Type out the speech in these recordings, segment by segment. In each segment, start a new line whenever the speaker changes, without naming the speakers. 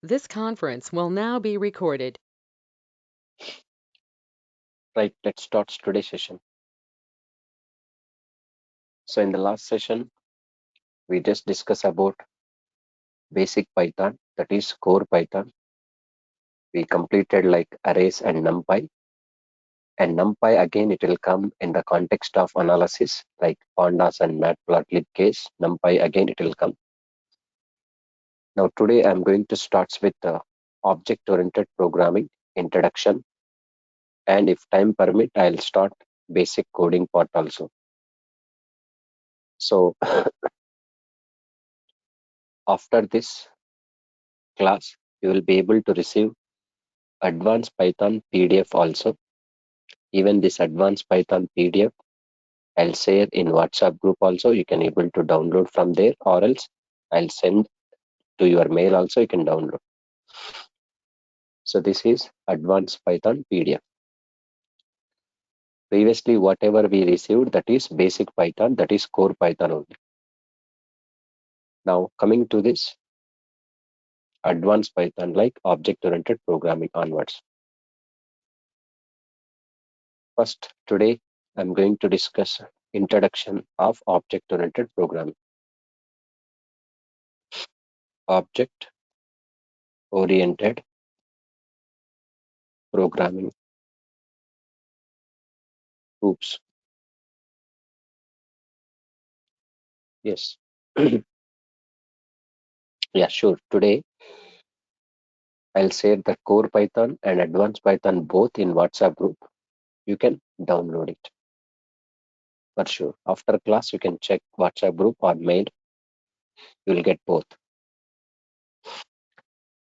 This conference will now be recorded.
Right, let's start today's session. So in the last session, we just discussed about basic Python, that is core Python. We completed like arrays and NumPy. And NumPy again, it will come in the context of analysis, like pandas and matplotlib case. NumPy again, it will come. Now today I'm going to start with object-oriented programming introduction. And if time permit, I'll start basic coding part also. So after this class, you will be able to receive advanced Python PDF also. Even this advanced Python PDF, I'll share in WhatsApp group also. You can able to download from there, or else I'll send to your mail also. You can download. So this is advanced Python PDF. Previously, whatever we received, that is basic Python, that is core Python only. Now coming to this advanced Python, like object-oriented programming onwards. First, today I'm going to discuss introduction of object-oriented programming. Object-oriented programming. Oops. Yes. Yeah, sure. Today I'll share the core Python and advanced Python both in WhatsApp group. You can download it for sure. After class, you can check WhatsApp group or mail. You will get both.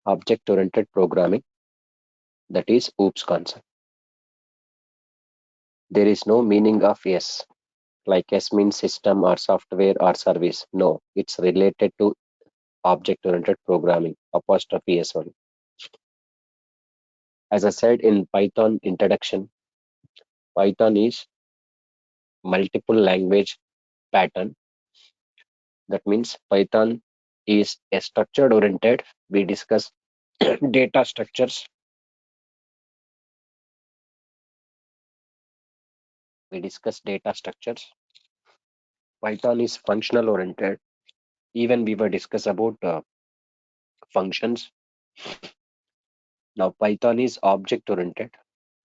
Object-oriented programming, that is OOPS concept. There is no meaning of S, like S means system or software or service. No, it's related to object-oriented programming, apostrophe S only. As I said in Python introduction, Python is multiple language pattern. That means Python is a structured oriented. We discuss data structures. We discuss data structures. Python is functional oriented. Even we were discuss about functions. Now Python is object oriented.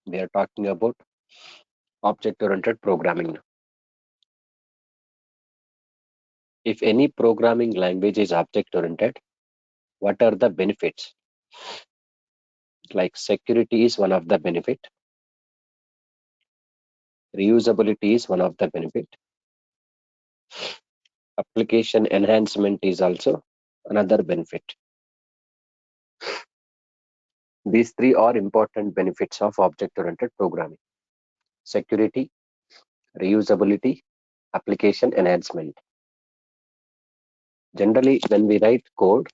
We are talking about object oriented programming. If any programming language is object oriented, what are the benefits? Like security is one of the benefit. Reusability is one of the benefit. Application enhancement is also another benefit. These three are important benefits of object-oriented programming: security, reusability, application enhancement. Generally, when we write code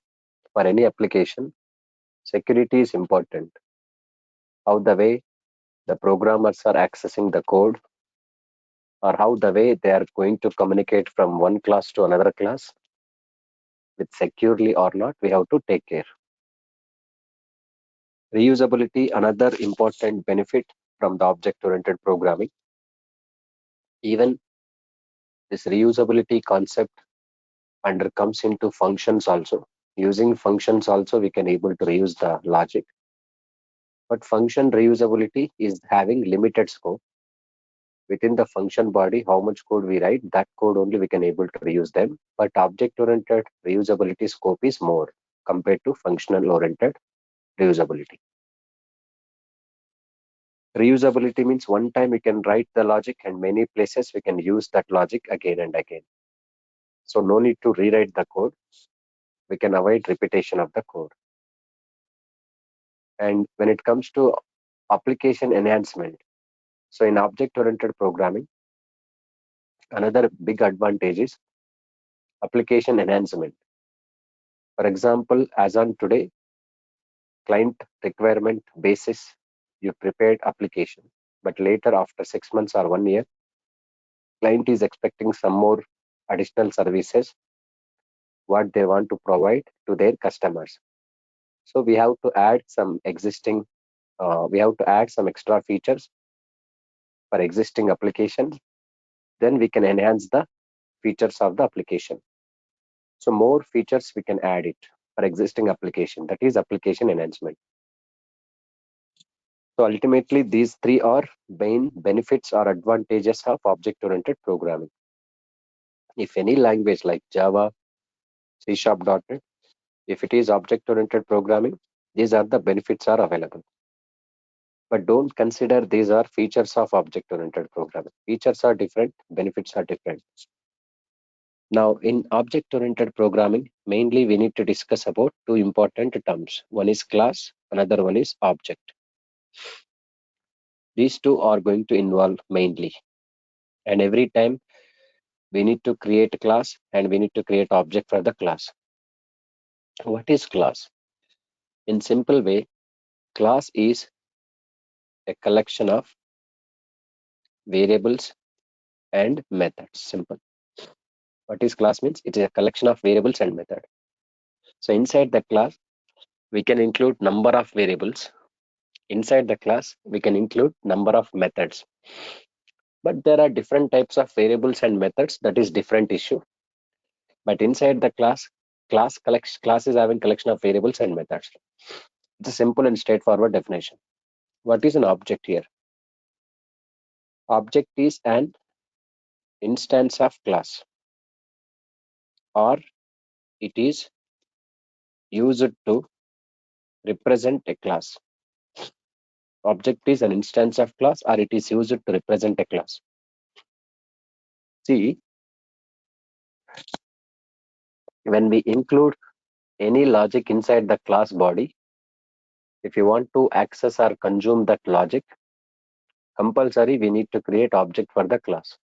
for any application, security is important. How the way the programmers are accessing the code, or how the way they are going to communicate from one class to another class, with securely or not, we have to take care. Reusability, another important benefit from the object-oriented programming. Even this reusability concept under comes into functions also. Using functions also, we can able to reuse the logic. But function reusability is having limited scope. Within the function body, how much code we write, that code only we can able to reuse them. But object-oriented reusability scope is more compared to functional-oriented reusability. Reusability means one time we can write the logic and many places we can use that logic again and again. So no need to rewrite the code. We can avoid repetition of the code. And when it comes to application enhancement, so in object-oriented programming, another big advantage is application enhancement. For example, as on today, client requirement basis, you prepared application, but later after 6 months or 1 year, client is expecting some more additional services what they want to provide to their customers. So we have to add some extra features for existing applications. Then we can enhance the features of the application. So more features we can add it for existing application. That is application enhancement. So ultimately, these three are main benefits or advantages of object-oriented programming. If any language like Java, C Sharp.NET, if it is object-oriented programming, these are the benefits are available. But don't consider these are features of object-oriented programming. Features are different, benefits are different. Now, in object-oriented programming, mainly we need to discuss about two important terms. One is class, another one is object. These two are going to involve mainly. And every time we need to create a class and we need to create object for the class. What is class? In simple way, class is a collection of variables and methods. Simple. What is class means? It is a collection of variables and method. So inside the class, we can include number of variables. Inside the class, we can include number of methods. But there are different types of variables and methods. That is different issue. But inside the class is having collection of variables and methods. It's a simple and straightforward definition. What is an object here? Object is an instance of class, or it is used to represent a class. Object is an instance of class, or it is used to represent a class. See, when we include any logic inside the class body, if you want to access or consume that logic, compulsory we need to create object for the class.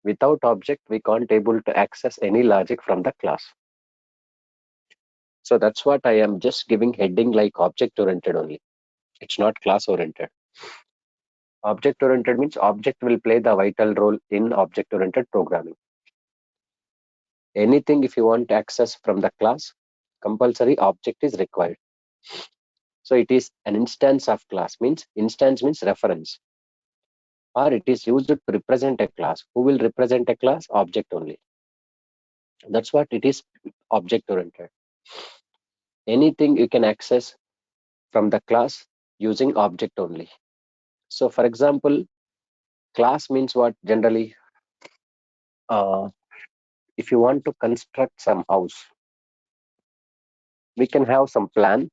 Without object, we can't able to access any logic from the class. So that's what I am just giving heading like object oriented only. It's not class oriented. Object oriented means object will play the vital role in object oriented programming. Anything if you want access from the class, compulsory object is required. So it is an instance of class, means instance means reference, or it is used to represent a class. Who will represent a class? Object only. That's what it is, object oriented. Anything you can access from the class using object only. So for example, class means what generally? If you want to construct some house, we can have some plan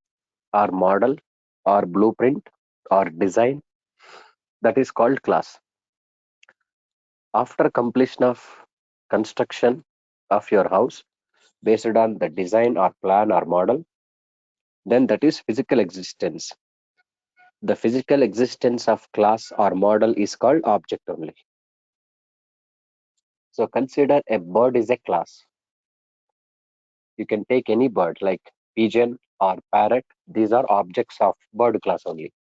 or model or blueprint or design, that is called class. After completion of construction of your house based on the design or plan or model, then that is physical existence. The physical existence of class or model is called object only. So consider a bird is a class. You can take any bird like pigeon or parrot. These are objects of bird class only.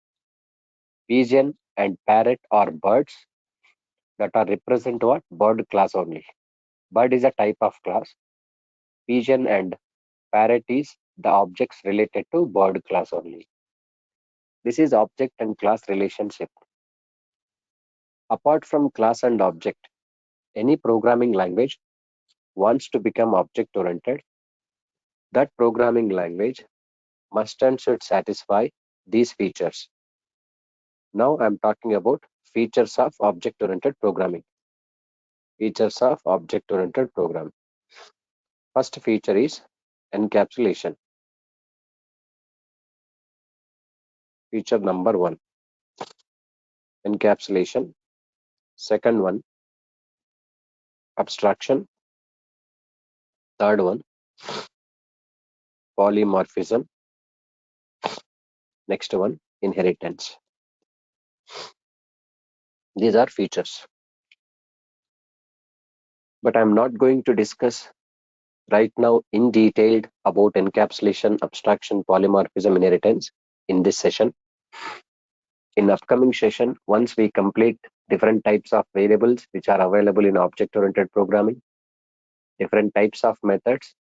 Pigeon and parrot are birds that are represent what? Bird class only. Bird is a type of class. Pigeon and parrot is the objects related to bird class only. This is object and class relationship. Apart from class and object, any programming language wants to become object oriented. That programming language must and should satisfy these features. Now I'm talking about features of object oriented programming. Features of object oriented programming. First feature is encapsulation. Feature number one, encapsulation. Second one, abstraction. Third one, polymorphism. Next one, inheritance. These are features. But I'm not going to discuss right now in detail about encapsulation, abstraction, polymorphism, inheritance in this session. In upcoming session, once we complete different types of variables which are available in object-oriented programming, different types of methods,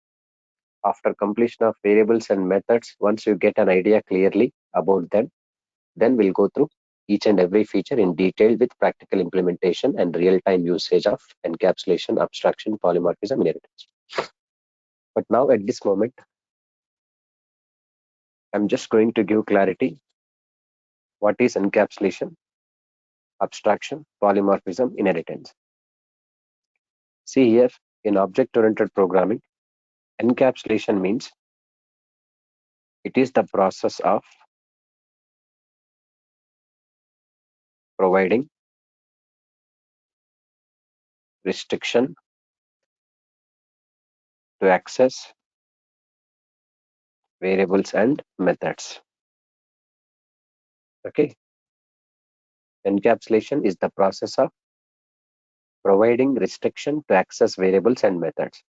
After completion of variables and methods, once you get an idea clearly about them, then we'll go through each and every feature in detail with practical implementation and real-time usage of encapsulation, abstraction, polymorphism, inheritance. But now at this moment, I'm just going to give clarity. What is encapsulation, abstraction, polymorphism, inheritance? See here, in object-oriented programming, encapsulation means it is the process of providing restriction to access variables and methods. Okay, encapsulation is the process of providing restriction to access variables and methods.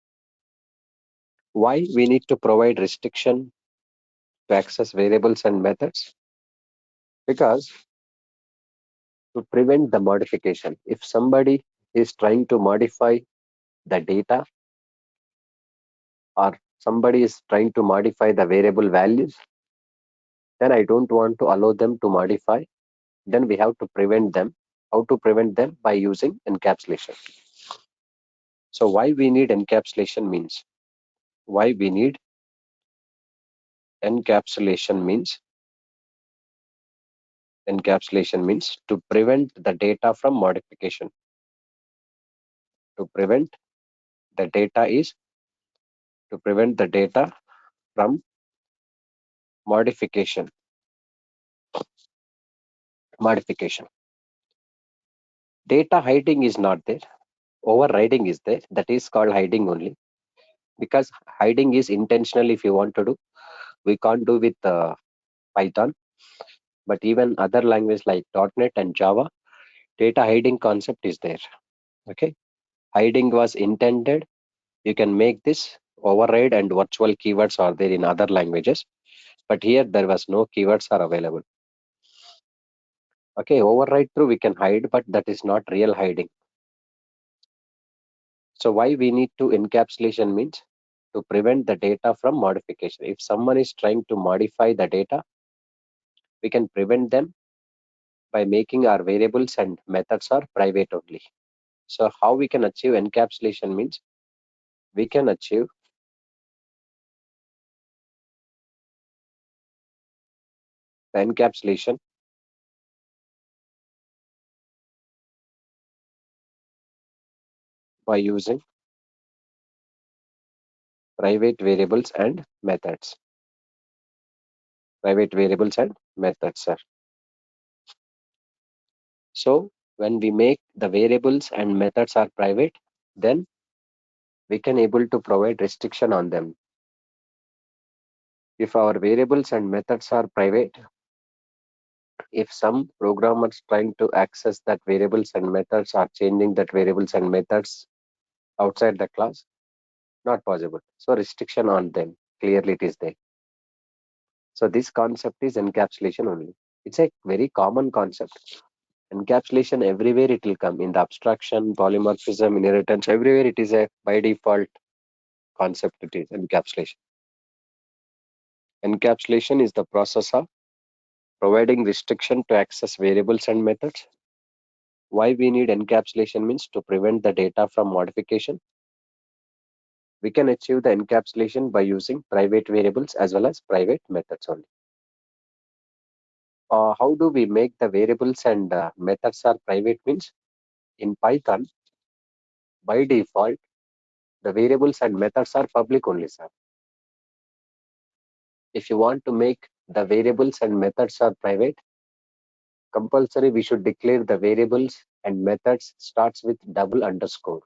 Why we need to provide restriction to access variables and methods? Because to prevent the modification, if somebody is trying to modify the data or somebody is trying to modify the variable values, then I don't want to allow them to modify. Then we have to prevent them. How to prevent them? By using encapsulation. So why we need encapsulation means, why we need encapsulation means, encapsulation means to prevent the data from modification. To prevent the data is to prevent the data from modification. Modification. Data hiding is not there. Overriding is there. That is called hiding only. Because hiding is intentional if you want to do. We can't do with Python. But even other languages like .NET and Java, data hiding concept is there. Okay. Hiding was intended. You can make this override and virtual keywords are there in other languages. But here there was no keywords are available. Okay, override through we can hide, but that is not real hiding. So why we need to encapsulation means to prevent the data from modification. If someone is trying to modify the data, we can prevent them by making our variables and methods are private only. So how we can achieve encapsulation means we can achieve the encapsulation by using private variables and methods. Private variables and methods, sir. So when we make the variables and methods are private, then we can able to provide restriction on them. If our variables and methods are private, if some programmers trying to access that variables and methods are changing that variables and methods outside the class, not possible. So restriction on them, clearly it is there. So this concept is encapsulation only. It's a very common concept. Encapsulation everywhere it will come in the abstraction, polymorphism, inheritance, everywhere it is a by default concept. It is encapsulation. Encapsulation is the process of providing restriction to access variables and methods. Why we need encapsulation means to prevent the data from modification. We can achieve the encapsulation by using private variables as well as private methods only. How do we make the variables and methods are private means in Python, by default, the variables and methods are public only, sir. If you want to make the variables and methods are private, compulsory we should declare the variables and methods starts with double underscore.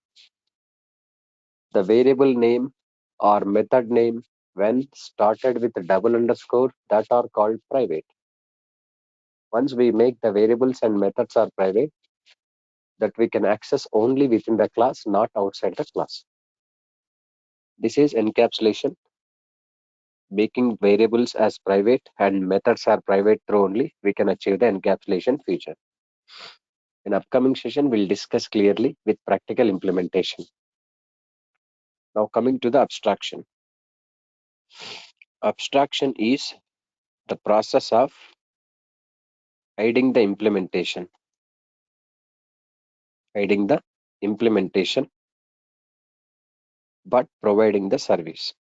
The variable name or method name when started with double underscore that are called private. Once we make the variables and methods are private, that we can access only within the class, not outside the class. This is encapsulation, making variables as private and methods are private through only we can achieve the encapsulation feature. In upcoming session, we'll discuss clearly with practical implementation. Now coming to the abstraction. Abstraction is the process of hiding the implementation, hiding the implementation, but providing the service,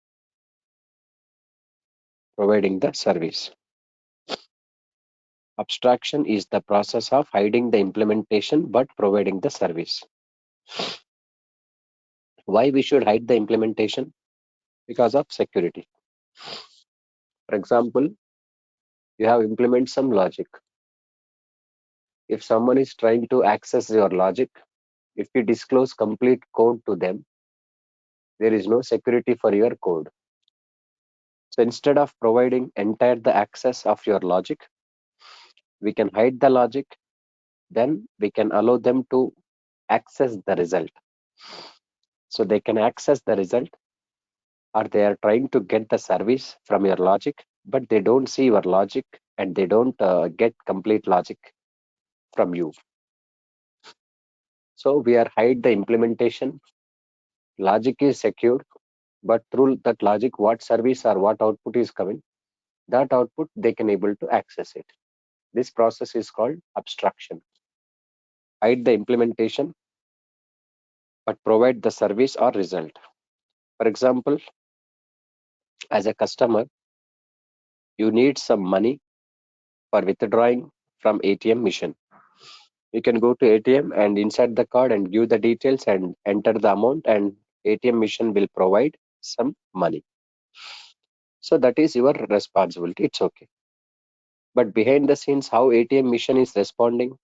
providing the service. Abstraction is the process of hiding the implementation but providing the service. Why we should hide the implementation? Because of security. For example, you have implement some logic. If someone is trying to access your logic, if you disclose complete code to them, there is no security for your code. So instead of providing entire the access of your logic, we can hide the logic, then we can allow them to access the result. So they can access the result, or they are trying to get the service from your logic, but they don't see your logic and they don't get complete logic from you. So we are hide the implementation. Logic is secured, but through that logic, what service or what output is coming, that output they can able to access it. This process is called abstraction. Hide the implementation, but provide the service or result. For example, as a customer, you need some money for withdrawing from ATM machine. You can go to ATM and insert the card and give the details and enter the amount, and ATM machine will provide some money. So that is your responsibility. It's okay. But behind the scenes, how ATM machine is responding,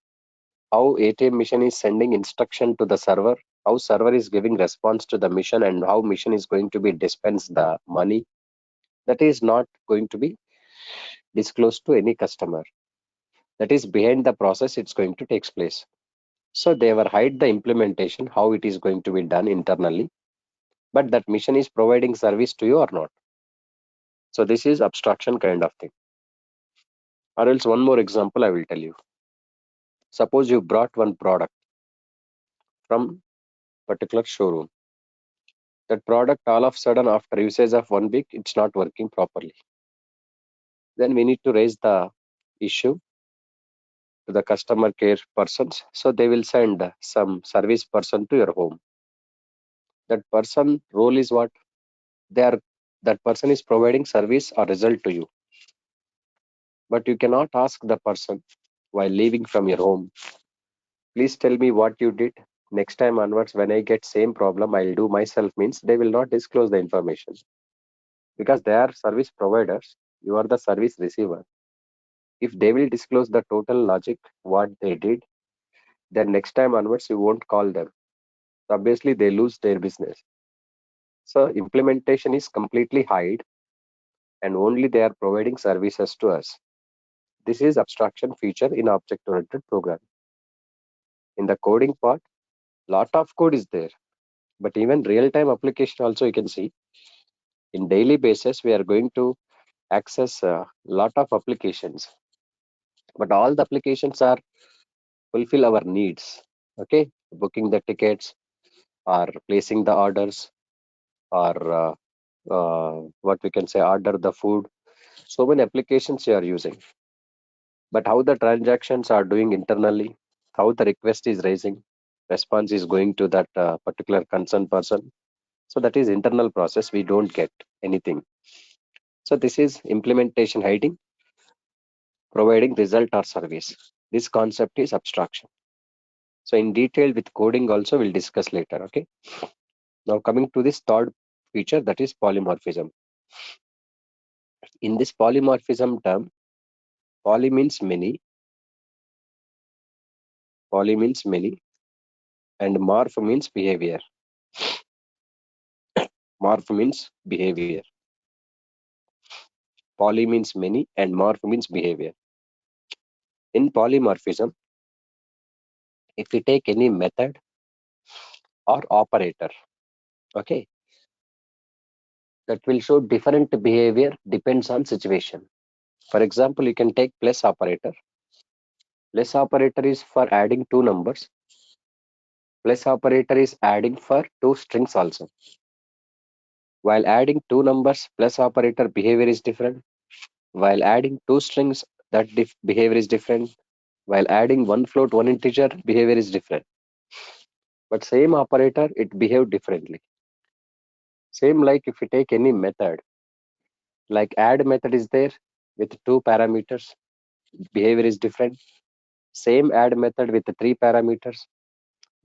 how ATM machine is sending instruction to the server, how server is giving response to the mission, and how mission is going to be dispense the money, that is not going to be disclosed to any customer. That is behind the process, it's going to take place. So they will hide the implementation, how it is going to be done internally, but that mission is providing service to you or not. So this is abstraction kind of thing. Or else one more example I will tell you. Suppose you brought one product from particular showroom. That product all of a sudden after usage of 1 week, it's not working properly. Then we need to raise the issue to the customer care persons. So they will send some service person to your home. That person role is what? They are that person is providing service or result to you. But you cannot ask the person while leaving from your home, please tell me what you did. Next time onwards, when I get same problem, I'll do myself, means they will not disclose the information because they are service providers. You are the service receiver. If they will disclose the total logic, what they did, then next time onwards, you won't call them. Obviously, they lose their business. So implementation is completely hide and only they are providing services to us. This is abstraction feature in object-oriented programming. In the coding part, lot of code is there, but even real-time application also you can see. In daily basis, we are going to access a lot of applications, but all the applications are fulfill our needs. Okay, booking the tickets or placing the orders or what we can say order the food. So many applications you are using, but how the transactions are doing internally, how the request is raising, response is going to that particular concerned person. So that is internal process. We don't get anything. So this is implementation hiding, providing result or service. This concept is abstraction. So in detail with coding also we'll discuss later. Okay. Now coming to this third feature, that is polymorphism. In this polymorphism term, poly means many, poly means many, and morph means behavior. Morph means behavior. Poly means many and morph means behavior. In polymorphism, if we take any method or operator, okay, that will show different behavior depends on situation. For example, you can take plus operator. Plus operator is for adding two numbers. Plus operator is adding for two strings also. While adding two numbers, plus operator behavior is different. While adding two strings, that behavior is different. While adding one float, one integer, behavior is different. But same operator, it behaved differently. Same like if you take any method, like add method is there with two parameters, behavior is different. Same add method with the three parameters,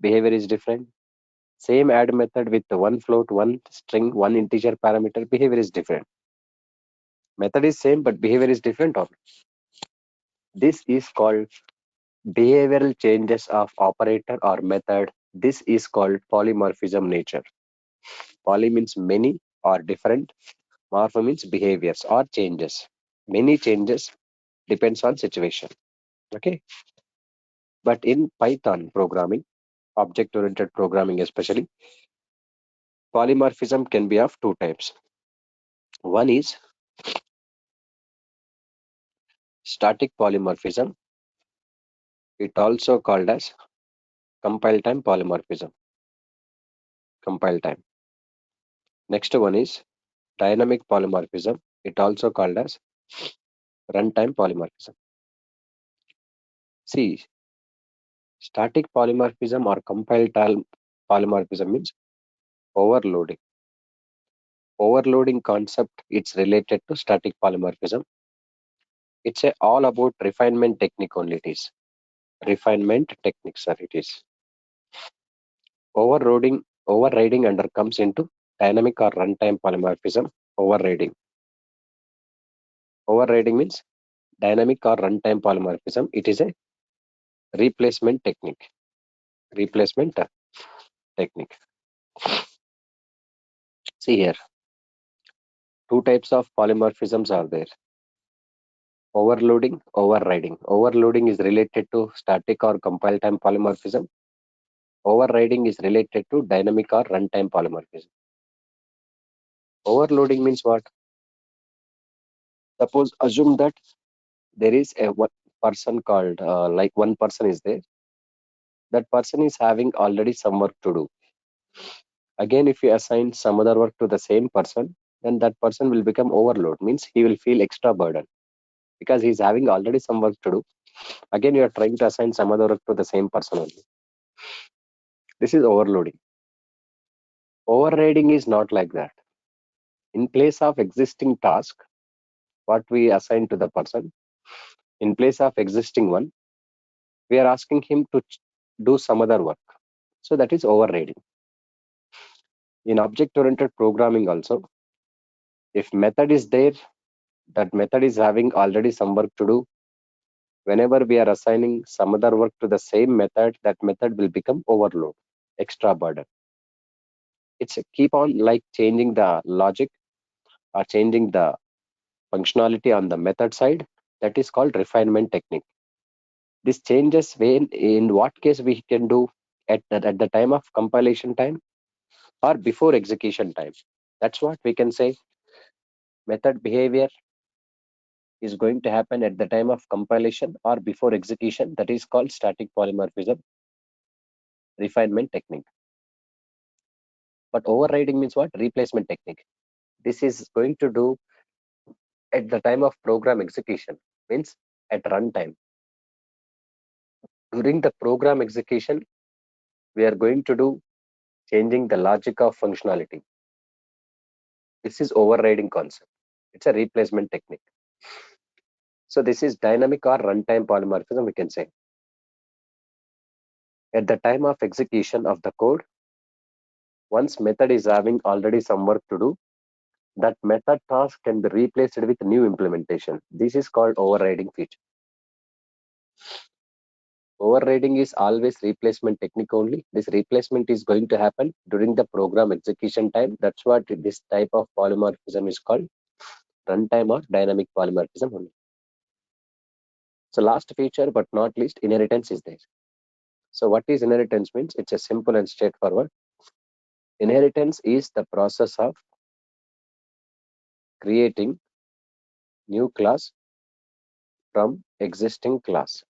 behavior is different. Same add method with the one float, one string, one integer parameter, behavior is different. Method is same, but behavior is different. This is called behavioral changes of operator or method. This is called polymorphism nature. Poly means many or different. Morpho means behaviors or changes. Many changes depends on situation. Okay. But in Python programming, object-oriented programming especially, polymorphism can be of two types. One is static polymorphism. It also called as compile time polymorphism. Compile time. Next one is dynamic polymorphism. It also called as runtime polymorphism. See, static polymorphism or compile time polymorphism means overloading. Overloading concept, it's related to static polymorphism. It's all about refinement technique only it is. Refinement technique, sir, it is. Overriding under comes into dynamic or runtime polymorphism. Overriding. Overriding means dynamic or runtime polymorphism. It is a replacement technique. Replacement technique. See here, two types of polymorphisms are there. Overloading, overriding. Overloading is related to static or compile time polymorphism. Overriding is related to dynamic or runtime polymorphism. Overloading means what? Suppose assume that there is a one person called like one person is there. That person is having already some work to do. Again, if you assign some other work to the same person, then that person will become overload. Means he will feel extra burden because he's having already some work to do. Again, you are trying to assign some other work to the same person only. This is overloading. Overriding is not like that. In place of existing task, what we assign to the person, in place of existing one, we are asking him to do some other work. So that is overriding. In object-oriented programming also, if method is there, that method is having already some work to do. Whenever we are assigning some other work to the same method, that method will become overload, extra burden. It's a keep on like changing the logic or changing the functionality on the method side. That is called refinement technique. This changes when in what case we can do at the time of compilation time or before execution time. That's what we can say. Method behavior is going to happen at the time of compilation or before execution. That is called static polymorphism refinement technique. But overriding means what? Replacement technique. This is going to do at the time of program execution, means at runtime. During the program execution, we are going to do changing the logic of functionality. This is overriding concept. It's a replacement technique. So this is dynamic or runtime polymorphism, we can say. At the time of execution of the code, once method is having already some work to do, that method task can be replaced with new implementation. This is called overriding feature. Overriding is always replacement technique only. This replacement is going to happen during the program execution time. That's what this type of polymorphism is called, runtime or dynamic polymorphism only. So last feature but not least, inheritance is there. So what is inheritance means? It's a simple and straightforward. Inheritance is the process of creating new class from existing class.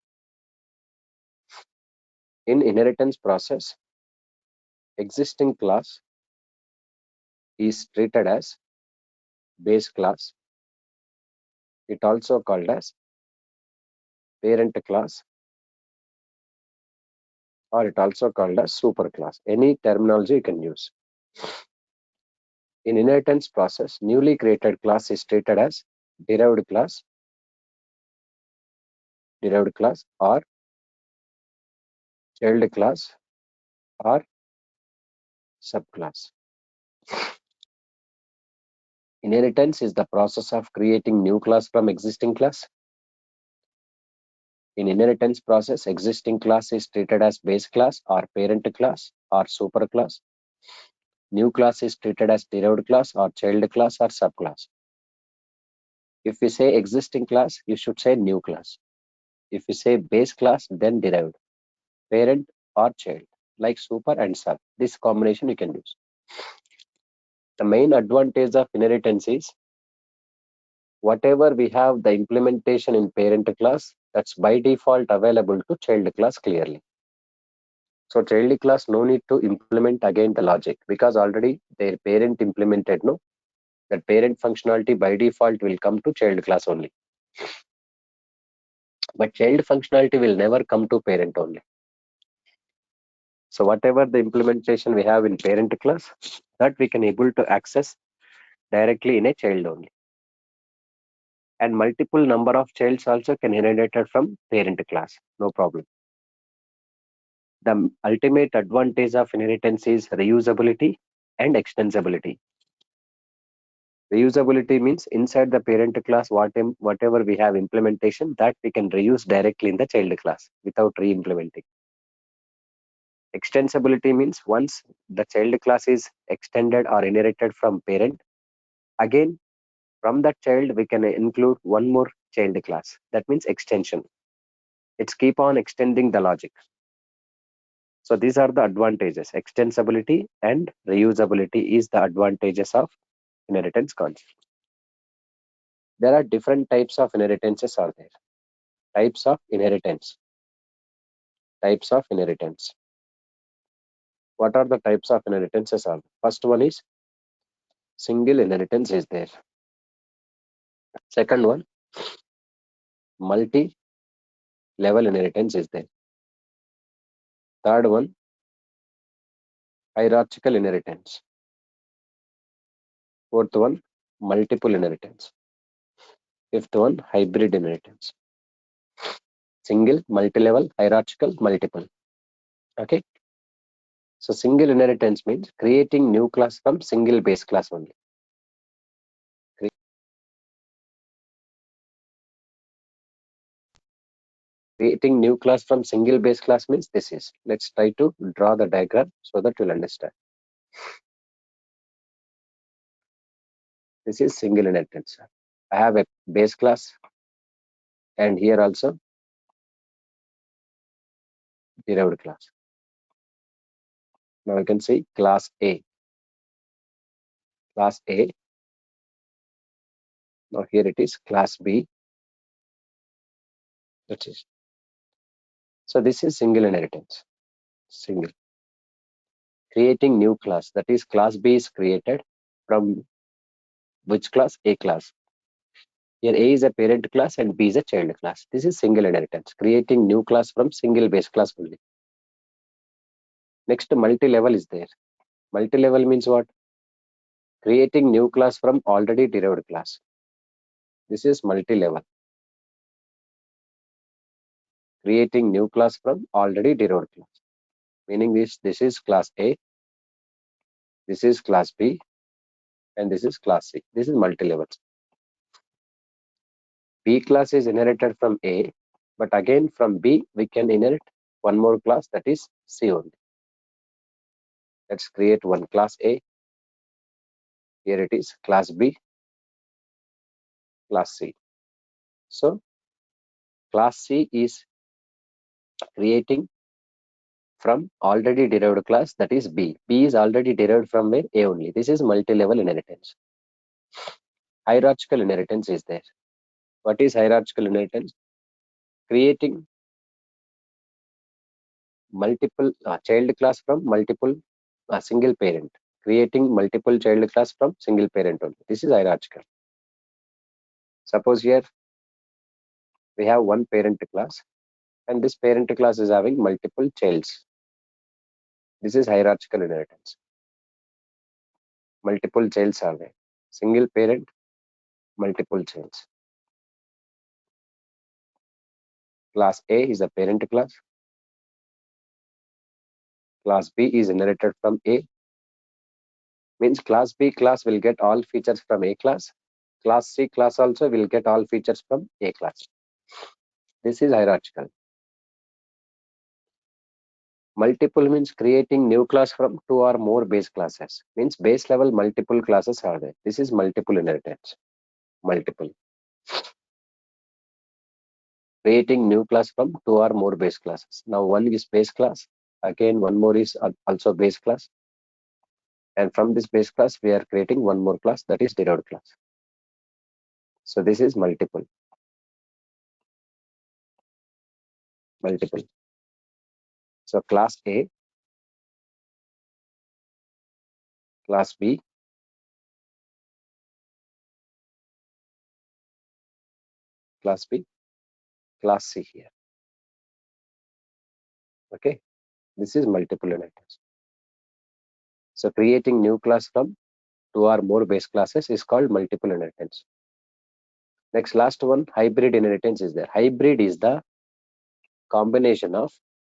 In inheritance process, existing class is treated as base class. It also called as parent class, or it also called as superclass. Any terminology you can use. In inheritance process, newly created class is treated as derived class, or child class, or subclass. Inheritance is the process of creating new class from existing class. In inheritance process, existing class is treated as base class or parent class or superclass. New class is treated as derived class or child class or subclass. If we say existing class, you should say new class. If you say base class, then derived, parent or child, like super and sub. This combination you can use. The main advantage of inheritance is whatever we have the implementation in parent class, that's by default available to child class clearly. So child class no need to implement again the logic because already their parent implemented, no? That parent functionality by default will come to child class only. But child functionality will never come to parent only. So whatever the implementation we have in parent class, that we can able to access directly in a child only. And multiple number of childs also can inherited from parent class, no problem. The ultimate advantage of inheritance is reusability and extensibility. Reusability means inside the parent class, whatever we have implementation, that we can reuse directly in the child class without re-implementing. Extensibility means once the child class is extended or inherited from parent, again from that child we can include one more child class. That means extension. It's keep on extending the logic. So these are the advantages. Extensibility and reusability is the advantages of inheritance concept. There are different types of inheritances are there. Types of inheritance. Types of inheritance. What are the types of inheritances are? First one is single inheritance is there. Second one, multi-level inheritance is there. Third one, hierarchical inheritance. Fourth one, multiple inheritance. Fifth one, hybrid inheritance. Single, multi-level, hierarchical, multiple. Okay. So single inheritance means creating new class from single base class only. Creating new class from single base class means this is. Let's try to draw the diagram so that you'll understand. This is single inheritance. I have a base class and here also derived class. Now you can see class A. Class A. Now here it is class B. That is. So this is single inheritance. Single. Creating new class. That is class B is created from which class? A class. Here A is a parent class and B is a child class. This is single inheritance. Creating new class from single base class only. Next, multi-level is there. Multi-level means what? Creating new class from already derived class. This is multi-level. Creating new class from already derived class. Meaning this is class A, this is class B, and this is class C. This is multi-levels. B class is inherited from A, but again from B we can inherit one more class, that is C only. Let's create one class A. Here it is class B, class C. So class C is creating from already derived class, that is B. B is already derived from where? A only. This is multi-level inheritance. Hierarchical inheritance is there. What is hierarchical inheritance? Creating multiple child class from multiple single parent. creating multiple child class from single parent only. This is hierarchical. Suppose here we have one parent class, and this parent class is having multiple childs. This is hierarchical inheritance. Multiple childs are there. Single parent, multiple childs. Class A is a parent class. Class B is inherited from A. Means class B class will get all features from A class. Class C class also will get all features from A class. This is hierarchical. Multiple means creating new class from two or more base classes. Means base level multiple classes are there. This is multiple inheritance. Multiple. Creating new class from two or more base classes. Now one is base class. Again, one more is also base class. And from this base class, we are creating one more class, that is derived class. So this is multiple. Multiple. So class A, class B, class B, class C here. Okay. This is multiple inheritance. So creating new class from two or more base classes is called multiple inheritance. Next, last one, hybrid inheritance is there. Hybrid is the combination of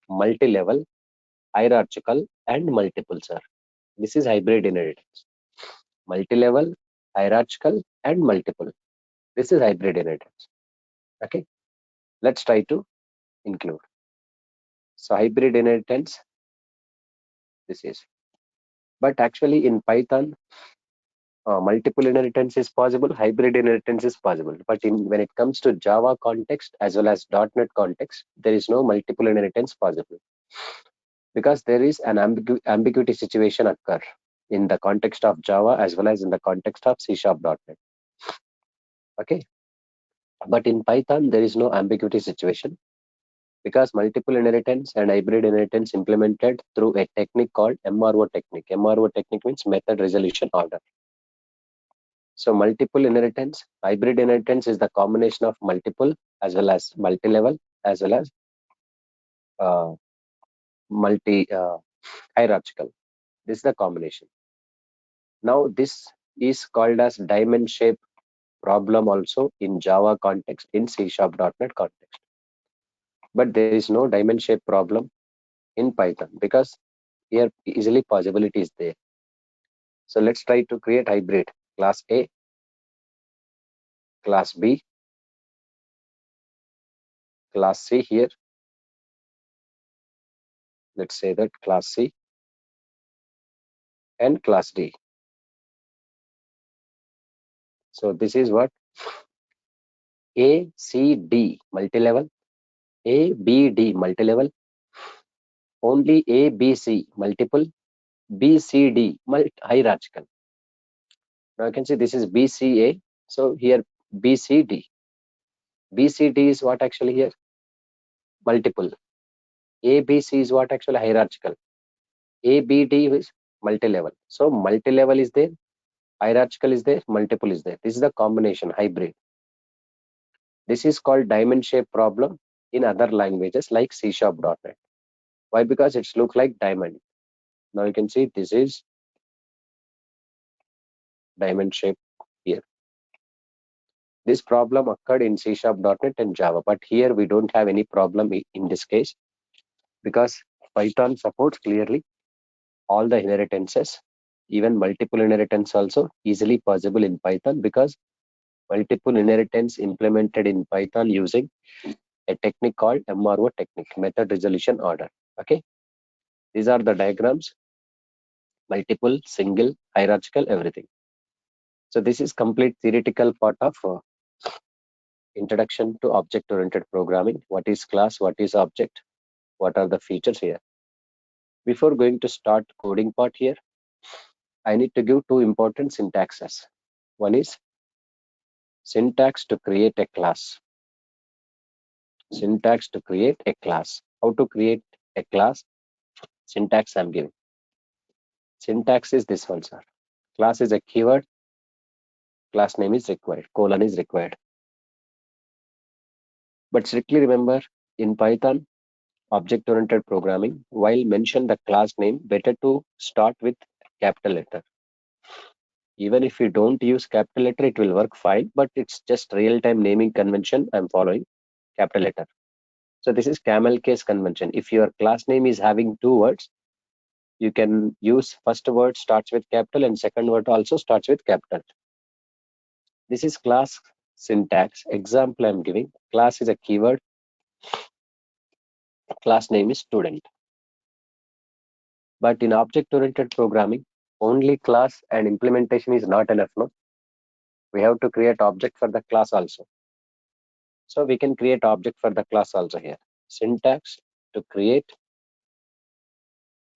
multi-level, hierarchical, and multiple, sir. This is hybrid inheritance. Multi-level, hierarchical, and multiple. This is hybrid inheritance. Okay. Let's try to include. So hybrid inheritance, this is. But actually in Python, multiple inheritance is possible, hybrid inheritance is possible. But when it comes to Java context as well as .NET context, there is no multiple inheritance possible because there is an ambiguity situation occur in the context of Java as well as in the context of C#.NET. Okay, but in Python there is no ambiguity situation because multiple inheritance and hybrid inheritance implemented through a technique called MRO technique. MRO technique means method resolution order. So multiple inheritance, hybrid inheritance is the combination of multiple as well as multi-level as well as multi hierarchical. This is the combination. Now this is called as diamond shape problem also in Java context, in C#.NET context. But there is no diamond shape problem in Python because here easily possibility is there. So let's try to create hybrid. Class A, class B, class C here. Let's say that class C and class D. So this is what A, C, D multi-level, A, B, D multi-level, only A, B, C multiple, B, C, D hierarchical. Now you can see this is B, C, A. So here B, C, D. B, C, D is what actually here? Multiple. A, B, C is what actually hierarchical. A, B, D is multi-level. So multi-level is there, hierarchical is there, multiple is there. This is the combination, hybrid. This is called diamond shape problem in other languages like C#.NET. Why? Because it's look like diamond. Now you can see this is diamond shape here. This problem occurred in C#.NET and Java, but here we don't have any problem in this case because Python supports clearly all the inheritances, even multiple inheritance also easily possible in Python because multiple inheritance implemented in Python using a technique called MRO technique, method resolution order. Okay, these are the diagrams, multiple, single, hierarchical, everything. So this is complete theoretical part of introduction to object-oriented programming. What is class? What is object? What are the features here? Before going to start coding part here, I need to give two important syntaxes. One is syntax to create a class. Syntax to create a class. How to create a class? Syntax I'm giving. Syntax is this one, sir. Class is a keyword, class name is required, colon is required. But strictly remember, in Python, object-oriented programming, while mention the class name, better to start with capital letter. Even if you don't use capital letter, it will work fine, but it's just real-time naming convention I'm following, capital letter. So this is camel case convention. If your class name is having two words, you can use first word starts with capital and second word also starts with capital. This is class syntax. Example I'm giving. Class is a keyword. Class name is student. But in object-oriented programming, only class and implementation is not enough. No, we have to create object for the class also. So we can create object for the class also here. Syntax to create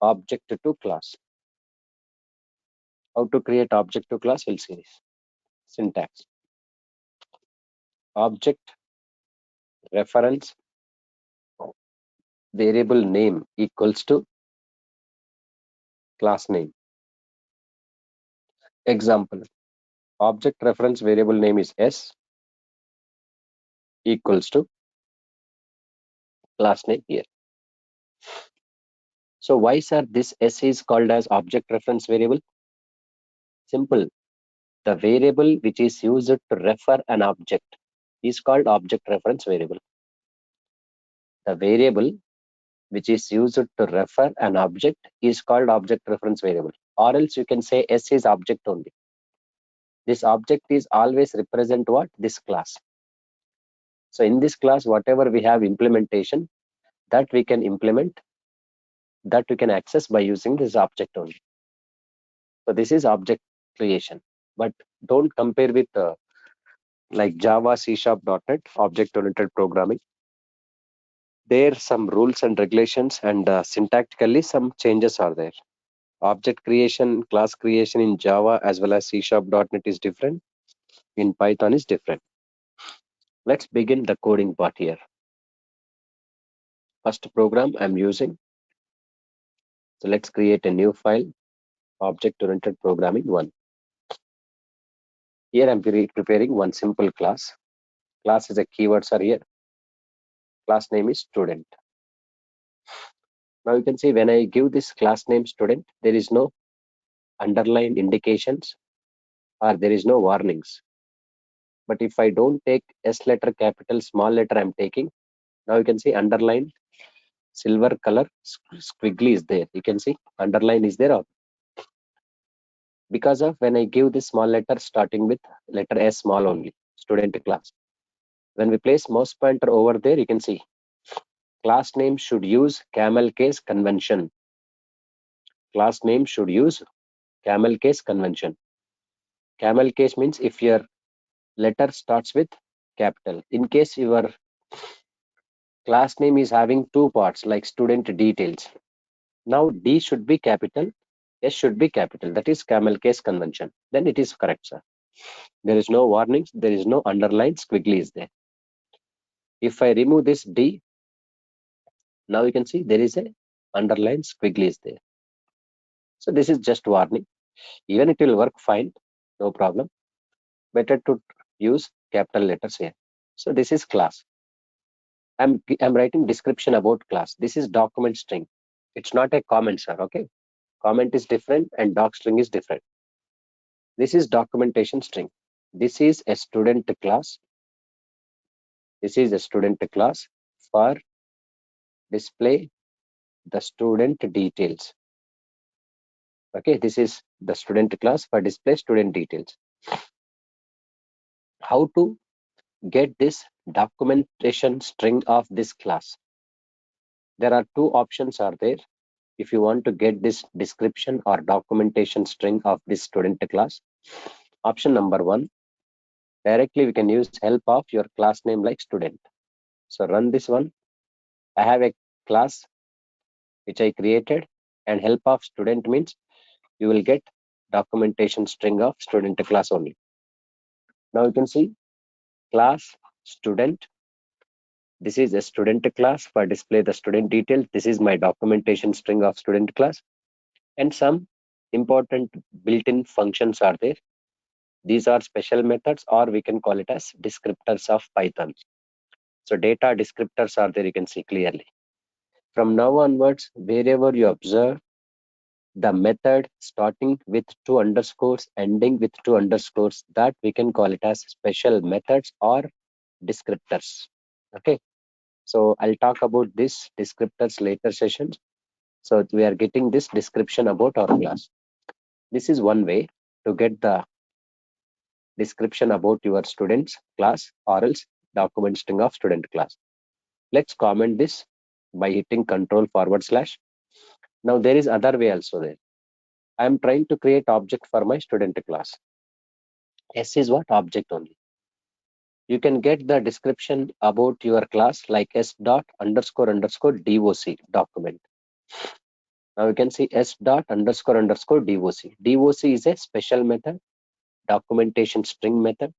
object to class. How to create object to class? We'll see this. Syntax. Object reference variable name equals to class name. Example. Object reference variable name is S equals to class name here. So why, sir, this S is called as object reference variable? Simple. The variable which is used to refer an object is called object reference variable. The variable which is used to refer an object is called object reference variable. Or else you can say S is object only. This object is always represent what? This class. So in this class, whatever we have implementation, that we can implement, that we can access by using this object only. So this is object creation. But don't compare with like Java, C#, .NET, object-oriented programming. There some rules and regulations and syntactically some changes are there. Object creation, class creation in Java as well as C#, .NET is different. In Python is different. Let's begin the coding part here. First program I'm using. So let's create a new file, object-oriented programming 1. Here I'm preparing one simple class. Class is a keywords are here. Class name is student. Now you can see when I give this class name student, there is no underline indications or there is no warnings. But if I don't take S letter, capital, small letter I'm taking, now you can see underline, silver color, squiggly is there. You can see underline is there. Because of when I give this small letter starting with letter S small only, student class. When we place mouse pointer over there, you can see class name should use camel case convention. Class name should use camel case convention. Camel case means if your letter starts with capital. In case your class name is having two parts like student details. Now D should be capital, S should be capital. That is camel case convention. Then it is correct, sir. There is no warnings. There is no underline squiggly is there. If I remove this D, now you can see there is a underline squiggly is there. So this is just warning. Even it will work fine, no problem. Better to use capital letters here. So this is class. I'm writing description about class. This is document string. It's not a comment, sir. Okay. Comment is different and doc string is different. This is documentation string. This is a student class. This is a student class for display the student details. Okay, this is the student class for display student details. How to get this documentation string of this class? There are two options are there. If you want to get this description or documentation string of this student class, option number 1, directly we can use help of your class name like student. So run this one. I have a class which I created and help of student means you will get documentation string of student class only. Now you can see class student. This is a student class for display the student details. This is my documentation string of student class and some important built-in functions are there. These are special methods, or we can call it as descriptors of Python. So data descriptors are there, you can see clearly. From now onwards, wherever you observe the method starting with two underscores, ending with two underscores, that we can call it as special methods or descriptors. Okay. So I'll talk about this descriptors later sessions. So we are getting this description about our class. This is one way to get the description about your student's class or else document string of student class. Let's comment this by hitting control/. Now there is other way also there. I am trying to create object for my student class. S is what? Object only. You can get the description about your class like s dot underscore underscore doc document. Now you can see s dot underscore underscore doc. Doc is a special method, documentation string method.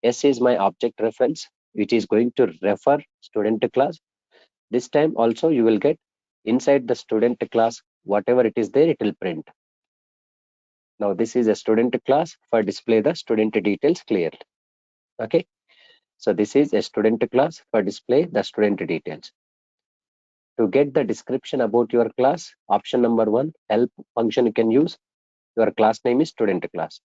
S is my object reference, which is going to refer student class. This time also you will get inside the student class, whatever it is there, it will print. Now this is a student class for display the student details clearly. Okay. So this is a student class for display the student details. To get the description about your class, option number 1, help function you can use. Your class name is student class.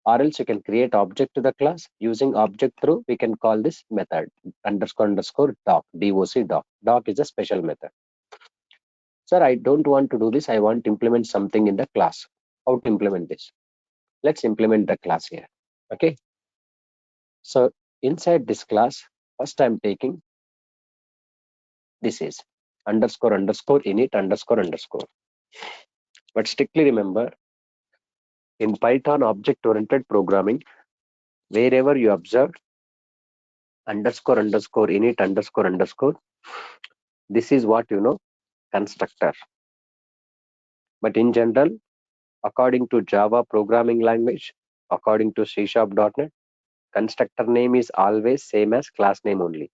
Or else you can create object to the class. Using object through, we can call this method underscore underscore doc, doc doc. Doc is a special method. Sir, I don't want to do this. I want to implement something in the class. How to implement this? Let's implement the class here. Okay. So inside this class, first I'm taking this is underscore underscore init underscore underscore. But strictly remember, in Python object-oriented programming, wherever you observe underscore underscore init underscore underscore, this is what you know, constructor. But in general, according to Java programming language, according to C#.NET, constructor name is always same as class name only.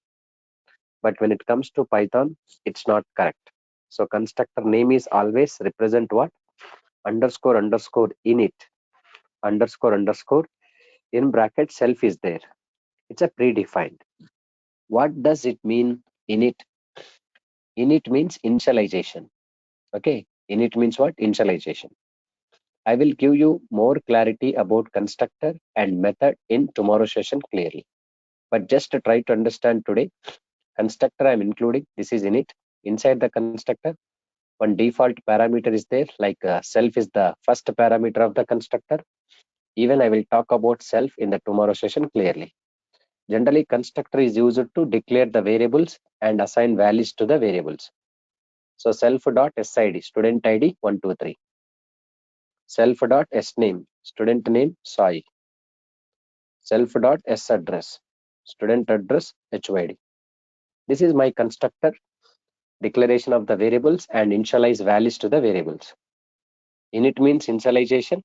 But when it comes to Python, it's not correct. So constructor name is always represent what? Underscore underscore init underscore underscore in bracket self is there. It's a predefined. What does it mean init? Init means initialization. Okay. Init means what? Initialization. I will give you more clarity about constructor and method in tomorrow's session clearly. But just to try to understand today, constructor I'm including, this is init. Inside the constructor, one default parameter is there, like self is the first parameter of the constructor. Even I will talk about self in the tomorrow session clearly. Generally, constructor is used to declare the variables and assign values to the variables. So self.sid, student ID 123. Self.sname, student name Sai. Self.saddress, student address HYD. This is my constructor, declaration of the variables and initialize values to the variables. Init means initialization.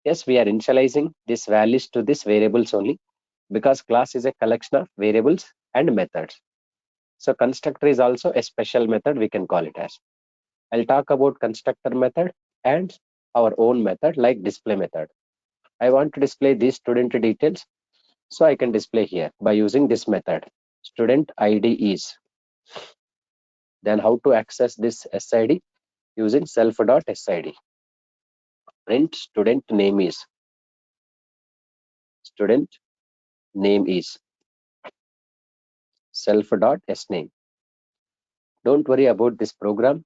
Yes, we are initializing these values to these variables only because class is a collection of variables and methods. So constructor is also a special method, we can call it as. I'll talk about constructor method and our own method like display method. I want to display these student details, so I can display here by using this method. Student ID is. Then how to access this SID? Using self.sid. Print student name is. Student name is. Self.sname. Don't worry about this program.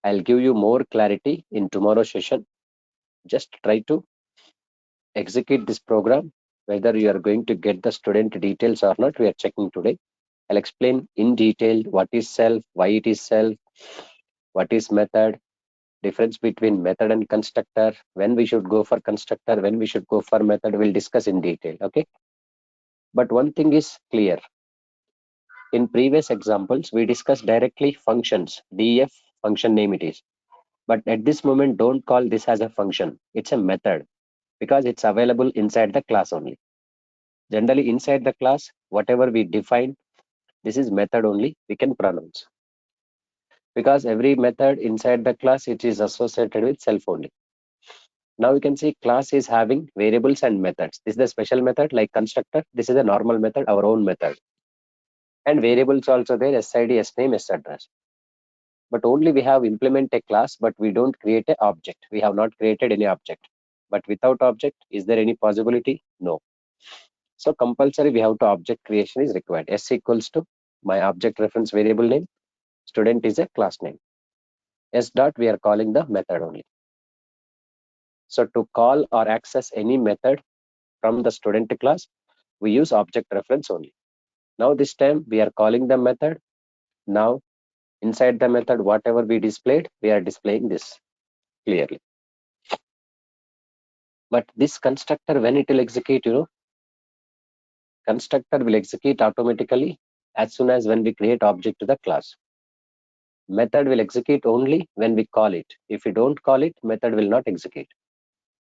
I'll give you more clarity in tomorrow's session. Just try to execute this program. Whether you are going to get the student details or not, we are checking today. I'll explain in detail what is self, why it is self, what is method, difference between method and constructor, when we should go for constructor, when we should go for method, we'll discuss in detail. Okay. But one thing is clear. In previous examples, we discussed directly functions, def function name it is. But at this moment, don't call this as a function. It's a method because it's available inside the class only. Generally, inside the class, whatever we define, this is method only, we can pronounce. Because every method inside the class, it is associated with self only. Now we can see class is having variables and methods. This is the special method like constructor. This is a normal method, our own method. And variables also there, SID, SName, SAddress. But only we have implement a class, but we don't create an object. We have not created any object. But without object, is there any possibility? No. So compulsory we have to object creation is required. S equals to my object reference variable name. Student is a class name. S dot we are calling the method only. So to call or access any method from the student class, we use object reference only. Now this time we are calling the method. Now inside the method, whatever we displayed, we are displaying this clearly. But this constructor, when it will execute, constructor will execute automatically as soon as when we create object to the class. Method will execute only when we call it. If we don't call it, method will not execute.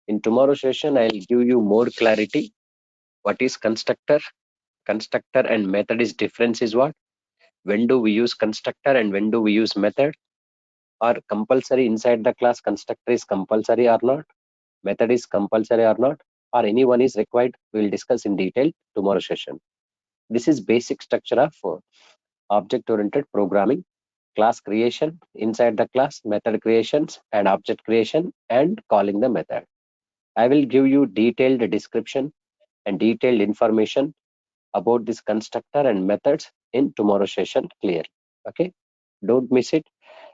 In tomorrow's session, I'll give you more clarity. What is constructor? Constructor and method is difference is what? When do we use constructor and when do we use method? Or compulsory inside the class, constructor is compulsory or not? Method is compulsory or not? Or any one is required? We'll discuss in detail tomorrow's session. This is basic structure of object-oriented programming. Class creation, inside the class, method creations and object creation and calling the method. I will give you detailed description and detailed information about this constructor and methods in tomorrow's session clearly. Okay, don't miss it.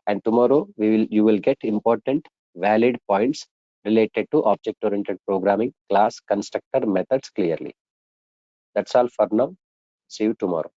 And tomorrow you will get important valid points related to object-oriented programming, class, constructor, methods clearly. That's all for now. See you tomorrow.